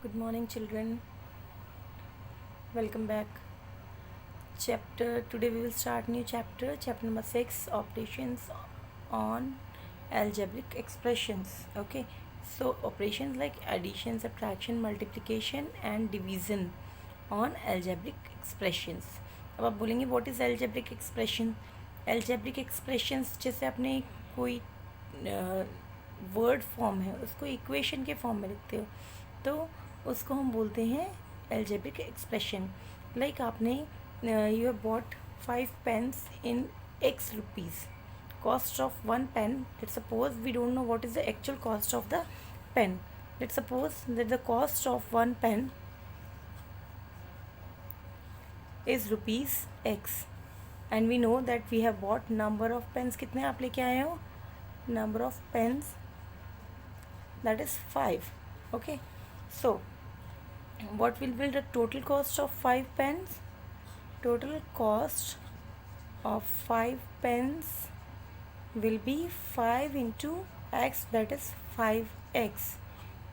Good morning, children. Welcome back. Today we will start new chapter number 6, operations on algebraic expressions. Okay, so operations like addition, subtraction, multiplication and division on algebraic expressions. अब आप बोलेंगे what is algebraic expression? algebraic expressions जैसे आपने कोई word form है उसको equation के form में लिखते हो तो उसको हम बोलते हैं algebraic expression. Like आपने you have bought 5 pens in X rupees. Cost of one pen, let's suppose we don't know what is the actual cost of the pen. Let's suppose that the cost of one pen is rupees X and we know that we have bought number of pens. कितने आप लेके आए हो? Number of pens, that is 5. Okay, so what will be the total cost of 5 pens? Total cost of 5 pens will be 5 into x, that is 5x.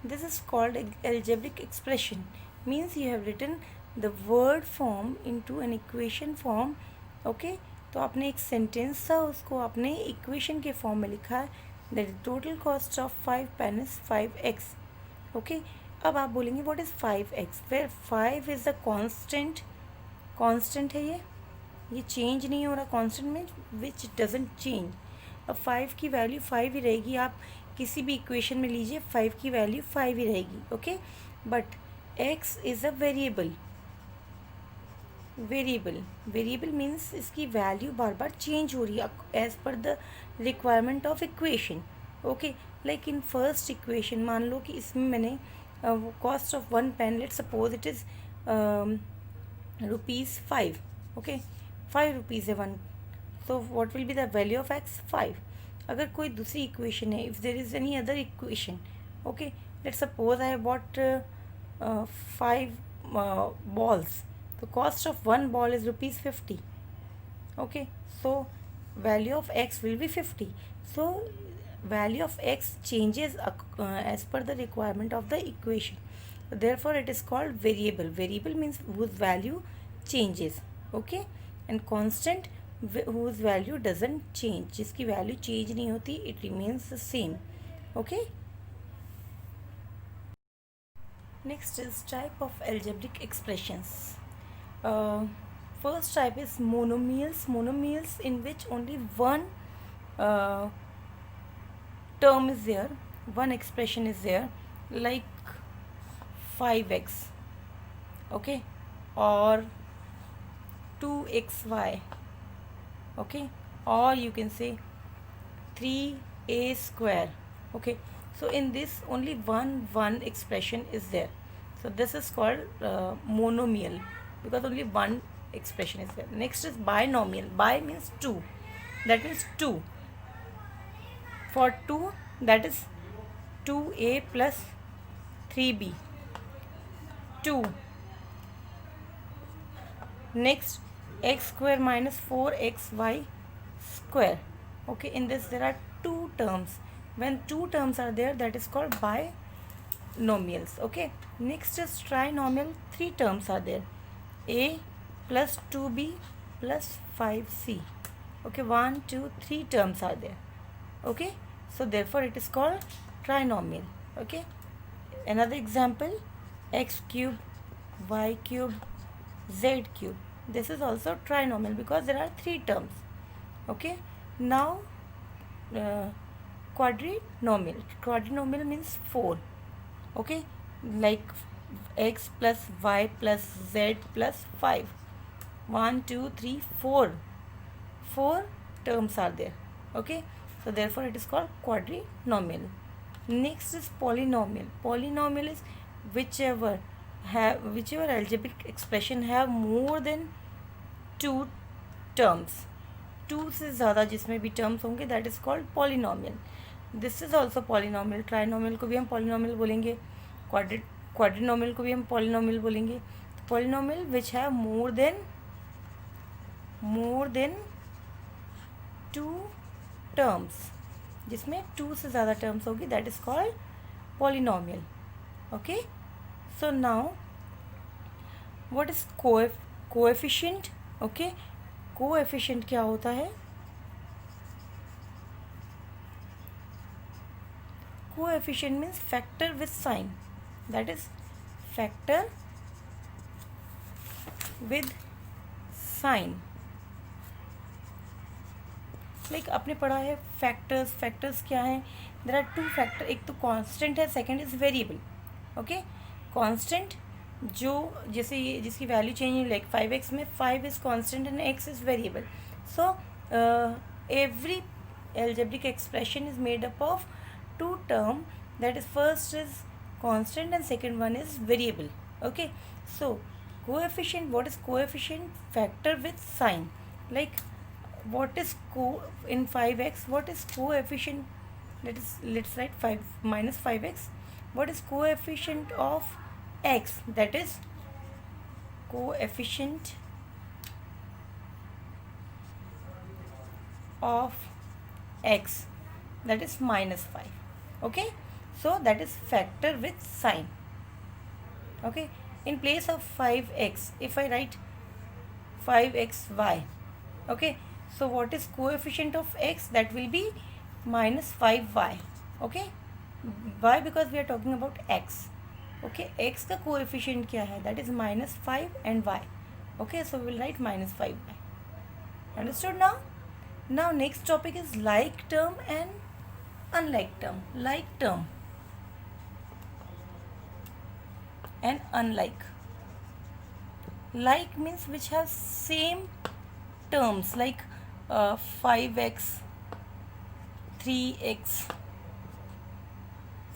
This is called algebraic expression. Means you have written the word form into an equation form. Okay, तो आपने एक sentence था उसको आपने equation के form में लिखा है. That total cost of 5 pen is 5x. Okay, अब आप बोलेंगे what is 5x? Where 5 is the constant है. ये चेंज नहीं हो रहा. कांस्टेंट में विच डजेंट चेंज. अब 5 की वैल्यू 5 ही रहेगी. आप किसी भी इक्वेशन में लीजिए 5 की वैल्यू 5 ही रहेगी. Okay, but x is a variable. Variable means इसकी वैल्यू बार बार चेंज हो रही है as per the requirement of equation. Okay, like in first equation मान लो कि इसमें मैंने cost of one pen, let suppose it is ₹5. Okay, 5 rupees है one. So what will be the value of x? 5. अगर कोई दूसरी इक्वेशन है, if there is any other equation, okay, let suppose I have bought 5 balls. The cost of one ball is ₹50. Okay, so value of x will be 50. So value of x changes as per the requirement of the equation. Therefore it is called variable. Variable means whose value changes. Okay, and constant whose value doesn't change. जिसकी value change नहीं होती, it remains the same. Okay, next is type of algebraic expressions. First type is monomials in which only one term is there, one expression is there, like 5x, okay, or 2xy, okay, or you can say 3a square. Okay, so in this only one expression is there, so this is called monomial because only one expression is there. Next is binomial. Bi means 2, that means 2. For 2, that is 2a plus 3b, 2. Next, x square minus 4xy square. Okay, in this there are two terms. When two terms are there, that is called binomials. Okay, next is trinomial. 3 terms are there, a plus 2b plus 5c. Okay, 1 2 3 terms are there. Okay, so therefore it is called trinomial. Okay, another example, x cube, y cube, z cube. This is also trinomial because there are 3 terms. Okay, now quadrinomial means 4. Okay, like x plus y plus z plus 5. 1 2 3 4 terms are there. Okay, so therefore it is called quadrinomial. Next is polynomial. Polynomial is whichever algebraic expression have more than 2 terms. 2 से ज़्यादा जिसमें भी terms होंगे, that is called polynomial. This is also polynomial. Trinomial को भी हम polynomial बोलेंगे, quadrinomial को भी हम polynomial बोलेंगे. Polynomial which have more than 2 terms, जिसमें 2 से ज़्यादा terms होगी, that is called polynomial. Okay, So now what is coefficient? Okay, coefficient क्या होता है? Coefficient means factor with sign, that is factor with sign. Like आपने पढ़ा है फैक्टर्स. फैक्टर्स क्या हैं? There are two factor. एक तो कांस्टेंट है, second is variable. Okay, constant जो जैसे ये जिसकी वैल्यू चेंज है, लाइक 5x में 5 is constant and x is variable. So every algebraic expression is made up of two term, that is first is constant and second one is variable. Okay, so coefficient, what is coefficient? Factor with sign. Like what is in 5x, what is coefficient? Let's write 5 minus 5x. What is coefficient of x? That is coefficient of x, that is minus 5. Okay, so that is factor with sign. Okay, in place of 5x, if I write 5xy, okay, so what is coefficient of x? That will be minus 5y. Okay, why? Because we are talking about x. Okay, x का coefficient क्या है? That is minus 5 and y. Okay, so we will write minus 5y. Understood now? Now next topic is like term and unlike term. Like term and unlike. Like means which have same terms, like 5x, 3x,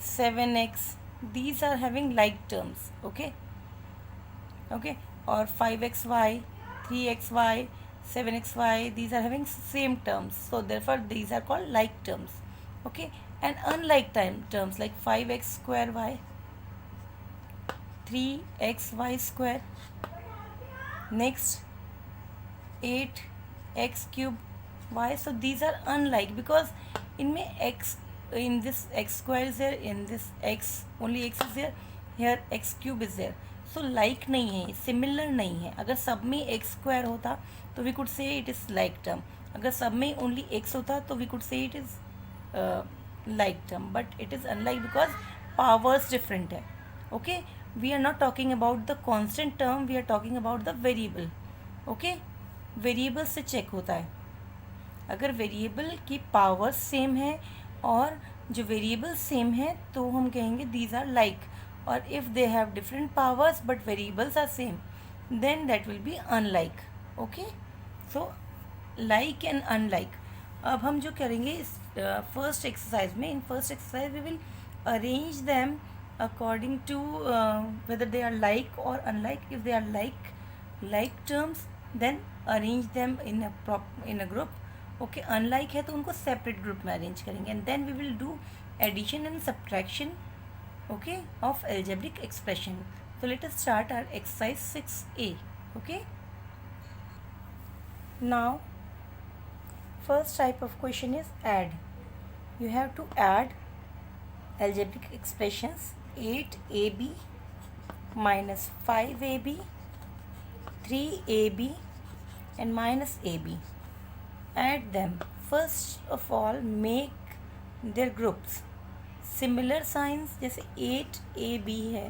7x. These are having like terms. Okay, okay, or 5xy, 3xy, 7xy, these are having same terms, so therefore these are called like terms. Okay, and unlike terms like 5x square y, 3xy square, next 8x cube y. So these are unlike because इनमें x, in this x square is there, in this x only x is there, here x cube is there. So like नहीं है, similar नहीं है. अगर सब में x square होता तो we could say it is like term. अगर सब में ओनली x होता तो we could say it is like term. But it is unlike because powers different है. Okay, we are not talking about the constant term, we are talking about the variable. Okay, variable से check होता है. अगर variable की powers same है और जो variable same है तो हम कहेंगे these are like. or if they have different powers but variables are same, then that will be unlike. Okay, so like and unlike. अब हम जो करेंगे इस फर्स्ट एक्सरसाइज में, in first exercise we will arrange them according to whether they are like or unlike. If they are like terms, then arrange them in a group. Okay, unlike है तो उनको separate group में arrange करेंगे, and then we will do addition and subtraction, okay, of algebraic expression. So let us start our exercise 6a. Okay, now first type of question is add. You have to add algebraic expressions 8ab minus 5ab, 3ab and minus ab. Add them. First of all, make their groups. Similar signs, जैसे 8ab है,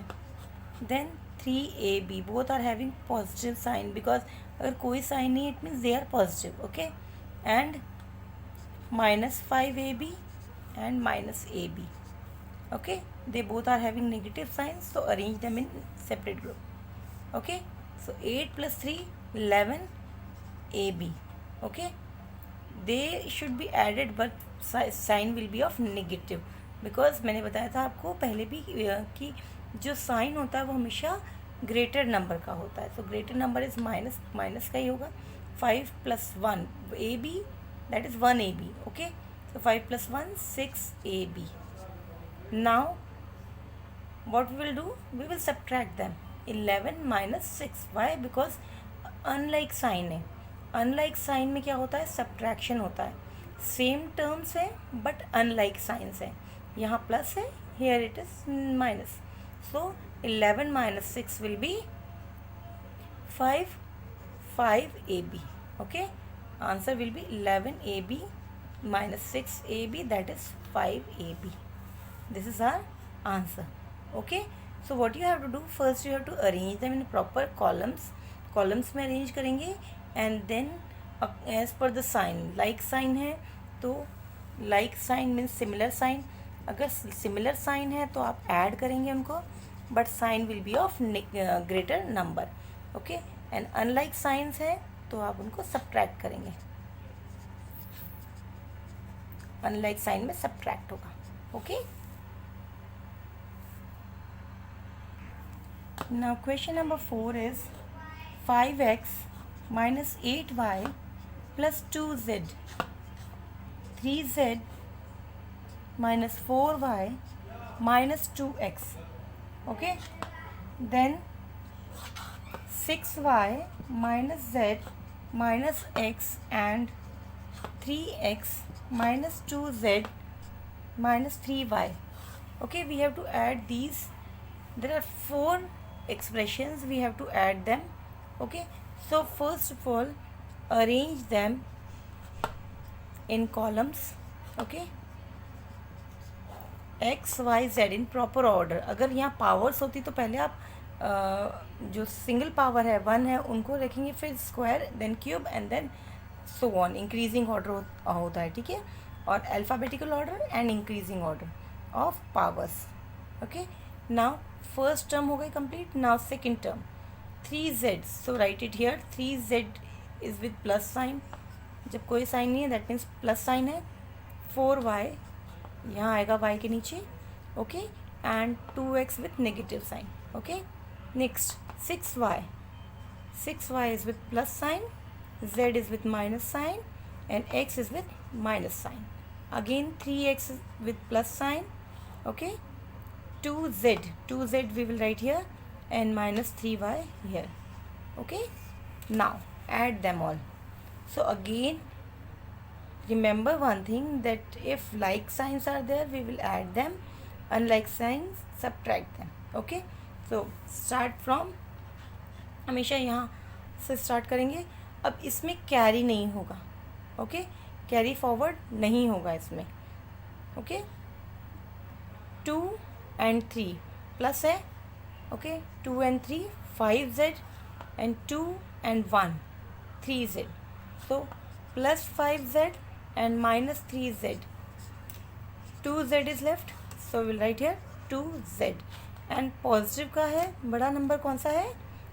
then 3ab, both are having positive sign because अगर कोई sign नहीं, it means they are positive. Okay, and minus 5ab and minus ab. Okay, they both are having negative signs, so arrange them in separate group. Okay, so 8 plus 3 11 ab. Okay, they should be added but sign will be of negative because मैंने बताया था आपको पहले भी कि जो sign होता है वो हमेशा ग्रेटर नंबर का होता है. So greater number is minus का ही होगा. 5 plus 1 ab, that is 1ab. Okay, so 5 plus 1 6ab. Now what we will do, we will subtract them. 11 minus 6. Why? Because unlike sign है. अनलाइक साइन में क्या होता है? सब्ट्रैक्शन होता है. Same terms है बट अनलाइक साइंस है. यहाँ प्लस है, here it is minus. So 11 minus 6 will be 5, 5ab. Okay, answer will be 11ab minus 6ab, that is 5ab. This is our answer. Okay, so what you have to do, first you have to arrange them in proper columns में arrange करेंगे, and then as per the sign, like sign है तो like sign means similar sign, अगर similar sign है तो आप add करेंगे उनको, but sign will be of greater number. Okay, and unlike signs है तो आप उनको सब्ट्रैक्ट करेंगे, अनलाइक साइन में सब्ट्रैक्ट होगा. Okay, now question number 4 is 5x minus 8y plus 2z, 3z minus 4y minus 2x. Okay, then 6y minus z minus x and 3x minus 2z minus 3y. Okay, we have to add these. There are 4 expressions, we have to add them. Okay, so first of all arrange them in columns. Okay, x y z in proper order. अगर यहाँ powers होती तो पहले आप जो single power है 1 है उनको रखेंगे, फिर square, then cube and then so on, increasing order होता है. ठीक है, और alphabetical order and increasing order of powers. Okay, now first term हो गई complete. Now second term 3z, so write it here, 3z is with plus sign, जब कोई sign नहीं है दैट मीन्स प्लस साइन है. 4y यहाँ आएगा y के नीचे. Okay, and 2x with negative sign. Okay, next 6y, 6y is with plus sign, z is with minus sign and x is with minus sign. Again 3x with plus sign. Okay, 2z we will write here and minus 3y here. Okay, now add them all. So again remember one thing, that if like signs are there we will add them, unlike signs subtract them. Okay, so start from, हमेशा यहाँ से start करेंगे. अब इसमें carry नहीं होगा. Okay, carry forward नहीं होगा इसमें. ओके, 2 and 3 प्लस है. Okay, 2 and 3 5z and 2 and 1 3z, so plus 5z and minus 3z, 2z is left, so we'll write here 2z. and positive का है, बड़ा नंबर कौन सा है,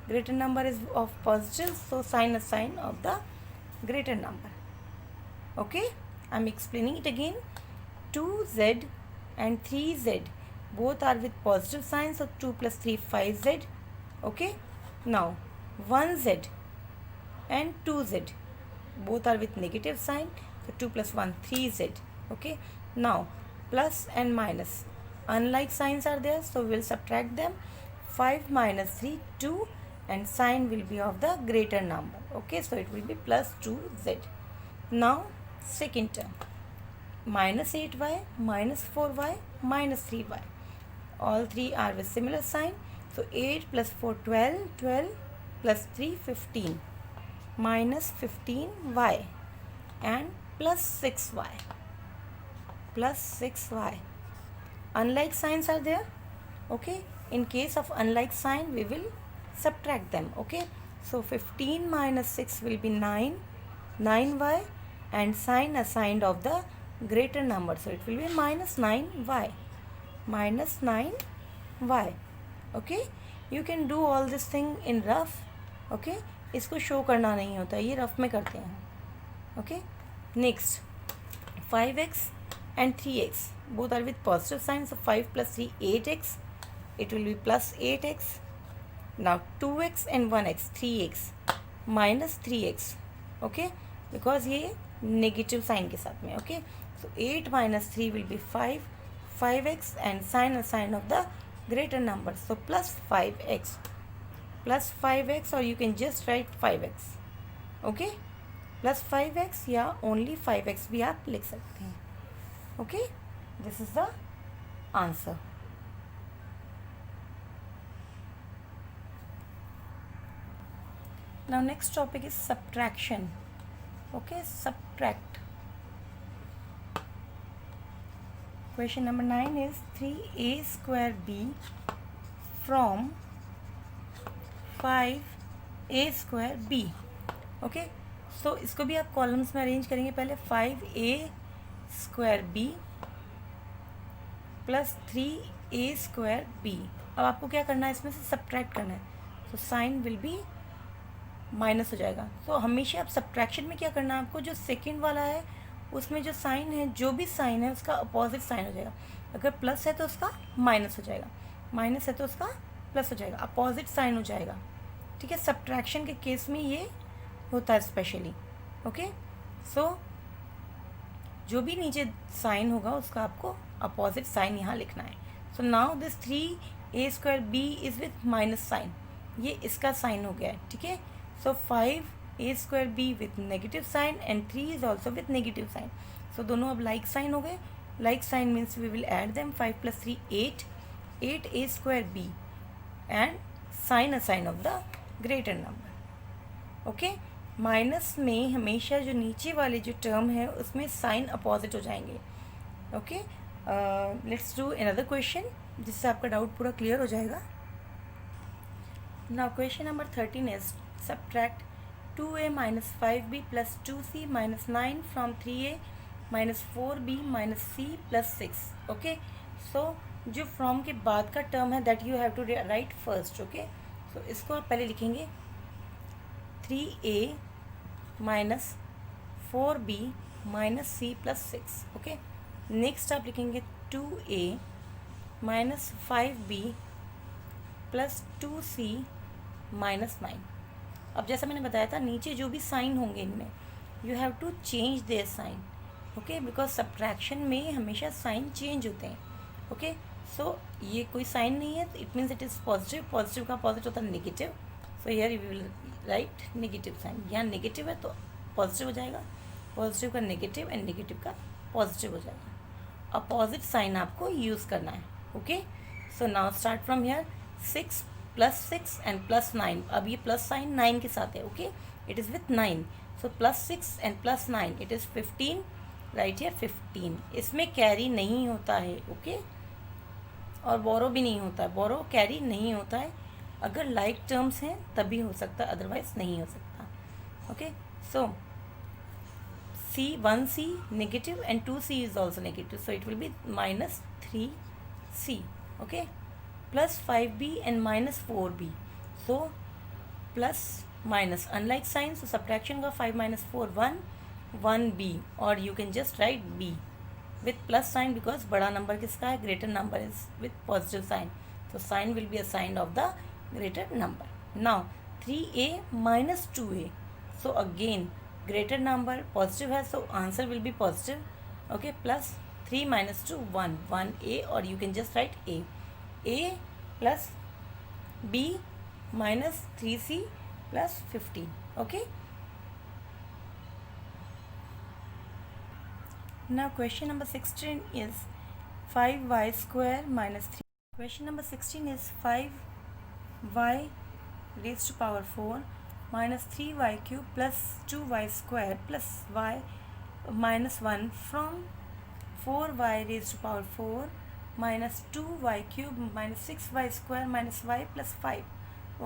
greater number is of positive, so sign a sign of the greater number. Okay, I am explaining it again. 2z and 3z both are with positive sign, so 2 plus 3 5z. Okay, now 1z and 2z both are with negative sign, so 2 plus 1 3z. Okay, now plus and minus, unlike signs are there, so we'll subtract them. 5 minus 3 2 and sign will be of the greater number. Okay, so it will be plus 2z. Now second term, minus 8y minus 4y minus 3y, all three are with similar sign, so 8 plus 4 12, 12 plus 3 15 minus 15y and plus 6y, plus 6y. Unlike signs are there. Okay, in case of unlike sign we will subtract them. Okay, so 15 minus 6 will be 9, 9y, and sign assigned of the greater number, so it will be minus 9y, minus 9y. Okay, you can do all this thing in rough. Okay, इसको show करना नहीं होता, ये rough में करते हैं. Okay, next 5x and 3x both are with positive sign, so 5 plus 3 8x, it will be plus 8x. now 2x and 1x 3x minus 3x. Okay, because ये negative sign के साथ में. Okay, so 8 minus 3 will be 5, 5x and sign a sign of the greater number, so plus 5x, plus 5x, or you can just write 5x. Okay, plus 5x या only 5x भी आप लिख सकते हैं. Okay, this is the answer. Now next topic is subtraction. Okay, subtract. Question number 9 is 3a square b from 5a square b. Okay, so इसको भी आप columns में अरेंज करेंगे. पहले 5a square b plus 3a square b. अब आपको क्या करना है, इसमें से सब्ट्रैक्ट करना है. तो साइन विल बी माइनस हो जाएगा. तो हमेशा आप सब्ट्रैक्शन में क्या करना है, आपको जो सेकेंड वाला है उसमें जो साइन है, जो भी साइन है उसका अपोजिट साइन हो जाएगा. अगर प्लस है तो उसका माइनस हो जाएगा, माइनस है तो उसका प्लस हो जाएगा, अपोजिट साइन हो जाएगा. ठीक है, सब्ट्रैक्शन के केस में ये होता है स्पेशली. ओके, सो जो भी नीचे साइन होगा उसका आपको अपोजिट साइन यहाँ लिखना है. So now this 3a square b is with minus sign. ये इसका साइन हो गया है. ठीक है, so 5a square b with negative sign and 3 is also with negative sign. So दोनों अब लाइक साइन हो गए. Like sign means we will add them. 5 + 3 8, 8a square b and sign a sign of the greater number. Okay, minus में हमेशा जो नीचे वाले जो टर्म है उसमें साइन अपोजिट हो जाएंगे. Okay, let's do another question जिससे आपका डाउट पूरा क्लियर हो जाएगा. Now question number 13 is subtract 2a - 5b + 2c - 9 from 3a - 4b - c + 6. Okay, so जो फ्रॉम के बाद का टर्म है that you have to write first. Okay, so इसको आप पहले लिखेंगे 3a - 4b - c + 6. Okay, next आप लिखेंगे 2a - 5b + 2c - 9. अब जैसा मैंने बताया था, नीचे जो भी साइन होंगे इनमें you have to change their sign. Okay, because subtraction में हमेशा साइन चेंज होते हैं. ओके, सो ये कोई साइन नहीं है, it means it is positive. Positive का अपोजिट होता है negative. So here you will write negative sign. यहाँ नेगेटिव है तो पॉजिटिव हो जाएगा, पॉजिटिव का नेगेटिव एंड नेगेटिव का पॉजिटिव हो जाएगा. अपोजिट साइन आपको यूज़ करना है. Okay, so now start from here 6 + 6 and +9. अब ये प्लस साइन 9 के साथ है. Okay, it is with 9. So +6 and +9 it is 15. Right here 15. इसमें कैरी नहीं होता है. ओके, और बोरो भी नहीं होता है. बोरो कैरी नहीं होता है. अगर लाइक टर्म्स हैं तभी हो सकता है, अदरवाइज नहीं हो सकता. Okay, so C1c negative and 2c is also negative, so it will be -3c. Okay, plus 5b and -4b, so plus minus, unlike sign, so subtraction का 5 - 4 1, 1b, or you can just write b with plus sign because बड़ा number किसका है, greater number is with positive sign, so sign will be a sign of the greater number. Now 3a - 2a, so again greater number positive है, so answer will be positive. Okay, plus 3 - 2 1, 1a, or you can just write a plus b minus 3c plus 15. Okay, now question number 16 is 5y square minus 3. Question number 16 is 5y raised to power 4 minus 3y cube plus 2y square plus y minus 1 from 4y raised to power 4 minus 2y cube minus 6y square minus y plus 5.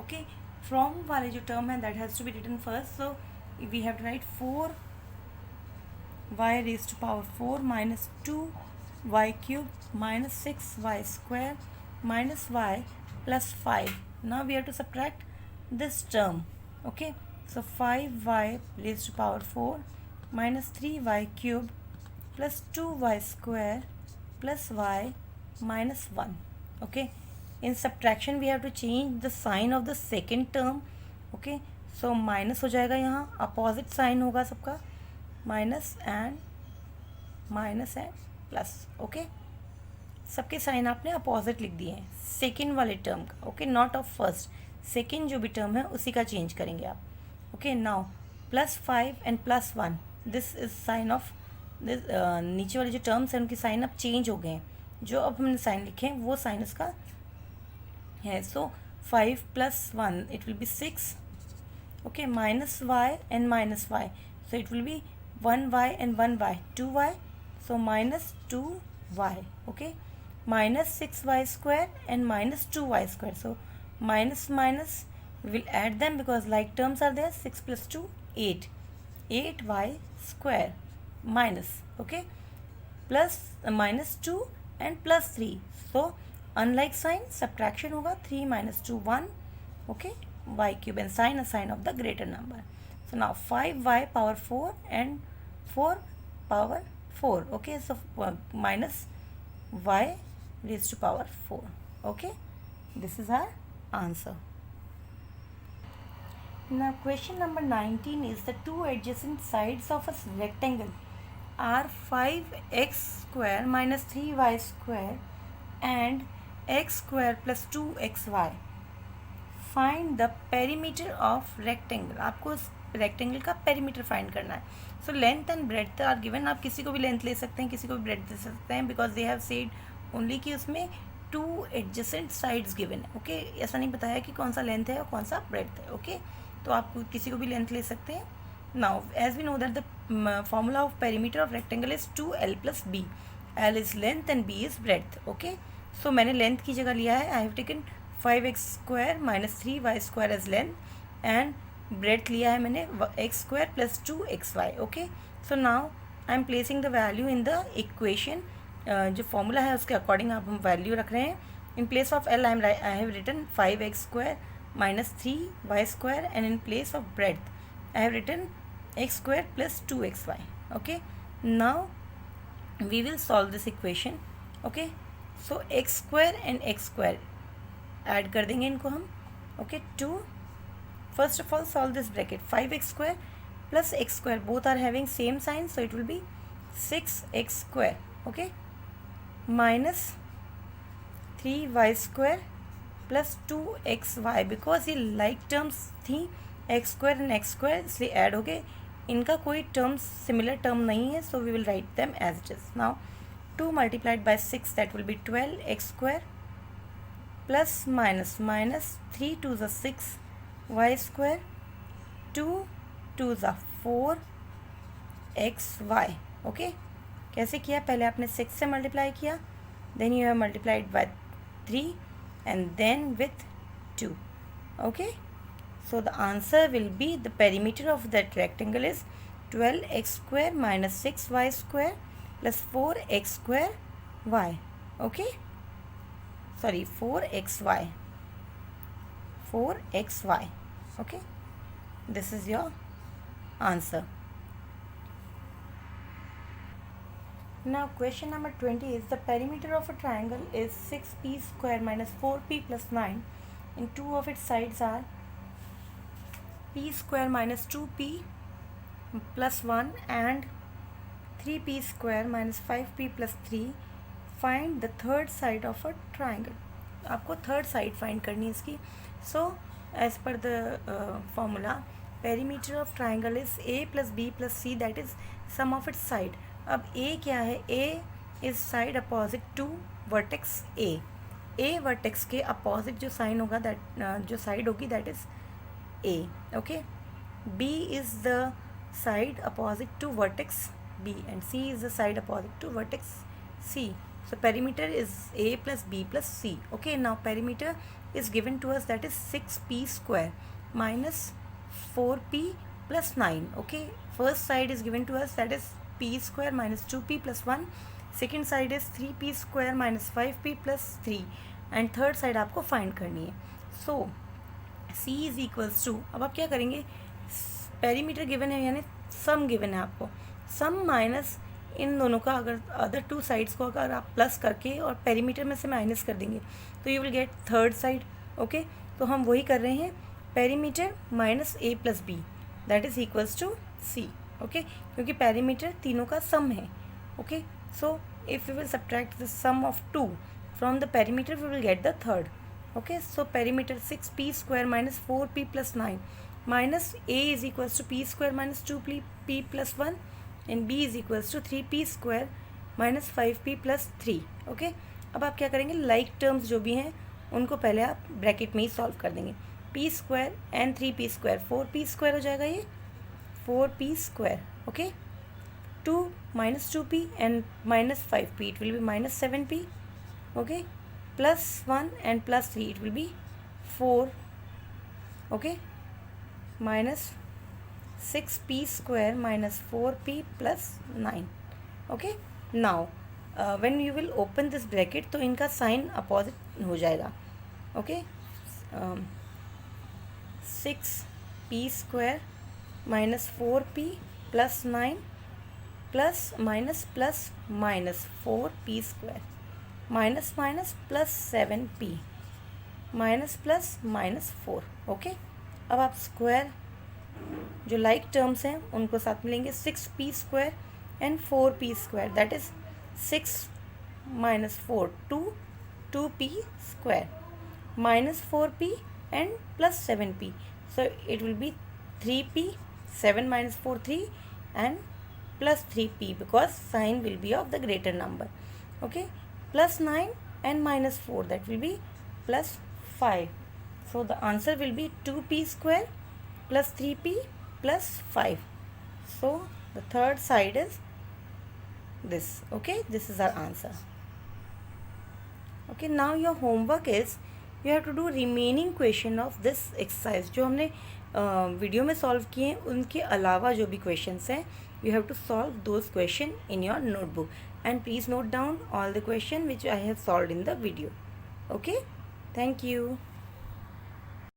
Okay, from वाले जो term है that has to be written first, so we have to write 4y raised to power 4 minus 2y cube minus 6y square minus y plus 5. Now we have to subtract this term. Okay, so 5y raised to power 4 minus 3y cube plus 2y square plus y minus 1. Okay, in subtraction we have to change the sign of the second term. Okay, so minus हो जाएगा, यहाँ opposite sign होगा सबका, minus and plus. Okay, सबके sign आपने opposite लिख दिए हैं सेकेंड वाले टर्म का. Okay, not of first, second जो भी टर्म है उसी का चेंज करेंगे आप. Okay, now +5 and +1, this is sine of this. नीचे वाले जो टर्म्स हैं उनके साइन अब चेंज हो गए हैं. जो अब हमने साइन लिखे हैं वो साइन उसका है. सो 5 + 1 it will B 6. okay, minus y and minus y, so it will be 1y and 1y, 2y, so minus 2y, okay, minus 6y square and minus 2y square, so minus minus we will add them because like terms are there. 6 plus 2 8, 8y square minus, okay, plus minus 2 and plus 3, so unlike sign subtraction होगा, 3 minus 2 1, okay, y cube and sign a sign of the greater number. So now 5y power 4 and 4 power 4, okay, so minus y raised to power 4, okay, this is our answer. Now question number 19 is the two adjacent sides of a rectangle are 5x square minus 3y square and x square plus 2xy. Find the perimeter of rectangle. आपको उस rectangle का perimeter find करना है. So length and breadth are given. आप किसी को भी length ले सकते हैं, किसी को भी breadth ले सकते हैं, because they have said only कि उसमें two adjacent sides given है. Okay, ऐसा नहीं बताया कि कौन सा length है और कौन सा breadth है. Okay, तो आप किसी को भी length ले सकते हैं. Now as we know that the formula of perimeter of rectangle is 2l plus b. L is length and b is breadth. Okay, so मैंने length की जगह लिया है. I have taken 5x square minus 3y square as length and breadth लिया है मैंने x square plus 2xy. Okay, so now I am placing the value in the equation. जो formula है उसके according आप हम value रख रहे हैं. In place of L I have written 5x square minus 3y square and in place of breadth I have written x square plus 2xy. Okay, now we will solve this equation. Okay, so x square and x square add कर देंगे इनको हम. Okay, to first of all solve this bracket. 5x square plus x square both are having same sign, so it will be 6x square. Okay, minus 3y square plus 2xy, because ये like terms थी x square and x square, इसलिए add हो गए. इनका कोई term similar term नहीं है, so we will write them as it is. Now 2 multiplied by 6 that will be 12x square plus minus minus 3 to the 6 y square 2 to the 4 x y. Okay, कैसे किया? पहले आपने 6 से multiply किया, then you have multiplied by 3 and then with 2. Okay, so the answer will be the perimeter of that rectangle is 12x square minus 6y square plus 4x square y. Okay, sorry, 4xy. Okay, this is your answer. Now question number 20 is the perimeter of a triangle is 6p square minus 4p plus 9 and two of its sides are p square minus 2p plus 1 and 3p square minus 5p plus 3. Find the third side of a triangle. आपको third side find करनी है इसकी. So as per the formula perimeter of triangle is a plus B plus C, that is sum of its side. अब a क्या है? a is side opposite to vertex a. a vertex के opposite जो sign होगा, that जो side होगी that is a. Okay, b is the side opposite to vertex b and c is the side opposite to vertex c. So perimeter is a plus b plus c. Okay, now perimeter is given to us, that is 6p square minus 4p plus 9. Okay, first side is given to us, that is p square minus 2p plus 1. Second side is 3p square minus 5p plus 3 and third side आपको find करनी है. So c is equals to, अब आप क्या करेंगे? perimeter given है यानी sum given है आपको. sum माइनस इन दोनों का, अगर अदर टू साइड्स को अगर आप प्लस करके और पेरीमीटर में से माइनस कर देंगे तो you will get third side. Okay, तो हम वही कर रहे हैं, perimeter minus a plus B that is equals to c. Okay, क्योंकि पेरीमीटर तीनों का सम है. Okay, so if you will subtract the sum of 2 from the perimeter we will get the third. Okay, so perimeter 6p square minus 4p plus 9 minus a is equals to p square minus 2p plus 1 and b is equals to 3p square minus 5p plus 3. Okay, अब आप क्या करेंगे? Like terms जो भी हैं उनको पहले आप ब्रैकेट में ही सॉल्व कर देंगे. P square and 3p square, 4p square हो जाएगा ये, 4p square. Okay, 2 minus 2p and minus 5p, it will be minus 7p. Okay, plus 1 and plus 3, it will be 4. Okay, minus 6p square minus 4p plus 9. Okay, now when you will open this bracket तो इनका sign opposite हो जाएगा. Okay, 6p square minus 4p plus 9 plus minus 4p square minus plus 7p minus plus minus 4. Okay, अब आप square जो like terms हैं उनको साथ मिलेंगे. 6p square and 4p square, that is 6 minus 4, 2p square minus 4p and plus 7p. So it will be 3p, 7 minus 4, 3 and plus 3p because sign will be of the greater number. Okay, plus 9 and minus 4, that will be plus 5. So the answer will be 2p square plus 3p plus 5. So the third side is this. Okay, this is our answer. Okay, now your homework is you have to do remaining question of this exercise. जो हमने video में solve किए हैं उनके अलावा जो भी questions हैं, you have to solve those question in your notebook and please note down all the question which I have solved in the video. Okay, thank you.